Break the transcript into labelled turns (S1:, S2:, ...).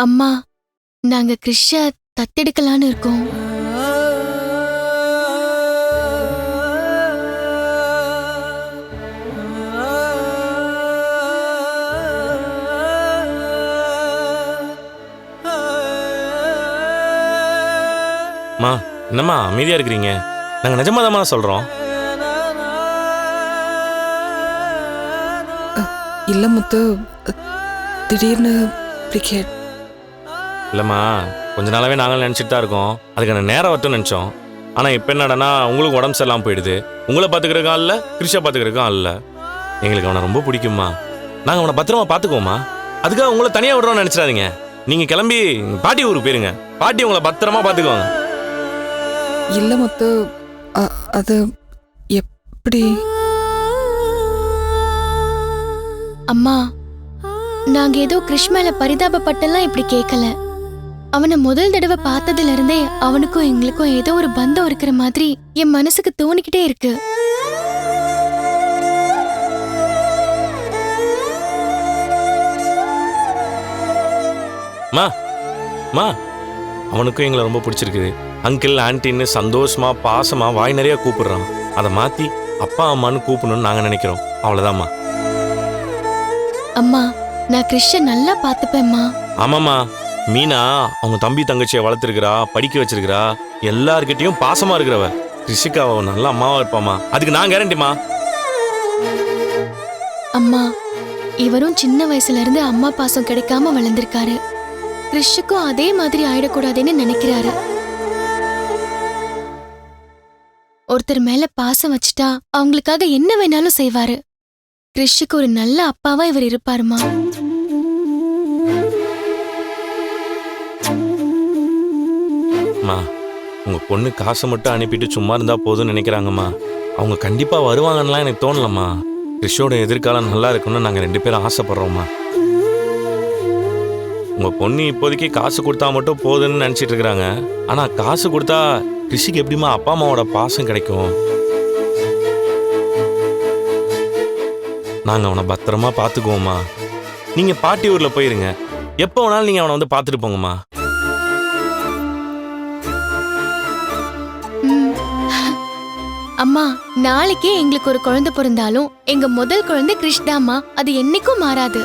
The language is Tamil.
S1: அம்மா, நாங்க கிறிஷ தத்தெடுக்கலான்னு இருக்கோம்.
S2: மா, என்னம்மா அமைதியா இருக்கிறீங்க? நாங்க நிஜமாதாம்மா சொல்றோம்.
S3: இல்ல முத்து, திடீர்னு கிரிக்கெட்.
S2: இல்லைம்மா, கொஞ்ச நாளாவே நாங்களும் நினச்சிட்டு தான் இருக்கோம். அதுக்கான நேரம் வரட்டும்னு நினச்சோம். ஆனால் இப்போ என்னடனா உங்களுக்கு உடம்பு சரியில்லாமல் போயிடுது. உங்களை பார்த்துக்கிறதுக்கும் ஆள் இல்லை, கிறிஷை பார்த்துக்கிறதுக்கும் ஆள் இல்லை. எங்களுக்கு அவனை ரொம்ப பிடிக்கும்மா. நாங்கள் அவனை பத்திரமா பார்த்துக்குவோம்மா. அதுக்காக உங்களை தனியாக விடுறோம்னு நினச்சிடாதீங்க. நீங்கள் கிளம்பி பாட்டி ஊருக்கு போயிருங்க. பாட்டி உங்களை பத்திரமா பார்த்துக்குவாங்க.
S3: இல்ல முத்து, அது எப்படி?
S1: அம்மா, நாங்க ஏதோ கிறிஷ் மேல பரிதாபப்பட்டெல்லாம் இப்படி கேட்கல. அவனை முதல் தடவை பார்த்ததுல இருந்தே அவனுக்கும் எங்களுக்கும் ஏதோ ஒரு பந்தம் இருக்கிற மாதிரி என் மனசுக்கு தோணிக்கிட்டே இருக்கு.
S2: மா மா அவனுக்கும் எங்களை ரொம்ப பிடிச்சிருக்குது. அங்கிள் ஆன்டின்னு சந்தோஷமா பாசமா வாய் நிறைய கூப்பிடுறான். அதை மாத்தி அப்பா அம்மான்னு கூப்பிடணும்னு நாங்க நினைக்கிறோம். அவ்வளவுதாம்மா.
S1: அம்மா, நான் கிறிஷ நல்லா பார்த்துப்பேம்மா.
S2: ஆமாம்மா, மீனா அவங்க தம்பி தங்கச்சியை வளர்த்துருக்கிறா, படிக்க வச்சிருக்கிறா, எல்லார்கிட்டையும் பாசமா இருக்கிறவ. கிறிஷுக்கு அவ நல்ல அம்மாவா இருப்பாமா. அதுக்கு நான் கேரண்டிமா.
S1: அம்மா, இவரும் சின்ன வயசுல இருந்து அம்மா பாசம் கிடைக்காம வளர்ந்திருக்காரு. கிறிஷுக்கும் அதே மாதிரி ஆயிடக்கூடாதுன்னு நினைக்கிறாரு. ஒருத்தர் மேல பாசம் வச்சுட்டா அவங்களுக்காக என்ன வேணாலும் செய்வாரு. கிறிஷுக்கு ஒரு நல்ல அப்பாவா இவர் இருப்பாருமா.
S2: உங்க பொண்ணு காசை மட்டும் அனுப்பிட்டு சும்மா இருந்தா போதும்னு நினைக்கிறாங்கம்மா. அவங்க கண்டிப்பா வருவாங்கன்னு எனக்கு தோணலம்மா. கிறிஷோட எதிர்காலம் நல்லா இருக்குன்னு நாங்க 2 பேரும் ஆசைப்படுறோம்மா. உங்க பொண்ணு இப்போதைக்கு காசு கொடுத்தா மட்டும் போதுன்னு நினைச்சிட்டு இருக்கிறாங்க. ஆனா காசு கொடுத்தா கிறிஷுக்கு எப்படிமா அப்பா அம்மாவோட பாசம் கிடைக்கும்? நாங்க அவனை பத்திரமா பாத்துக்குவோம்மா. நீங்க பாட்டி ஊர்ல போயிருங்க. எப்போ வேணாலும் நீங்க அவனை வந்து பாத்துட்டு போங்கம்மா.
S1: அம்மா, நாளைக்கே எங்களுக்கு ஒரு குழந்தை பிறந்தாலும் எங்க முதல் குழந்தை கிறிஷ் தாம்மா. அது என்னைக்கும் மாறாது.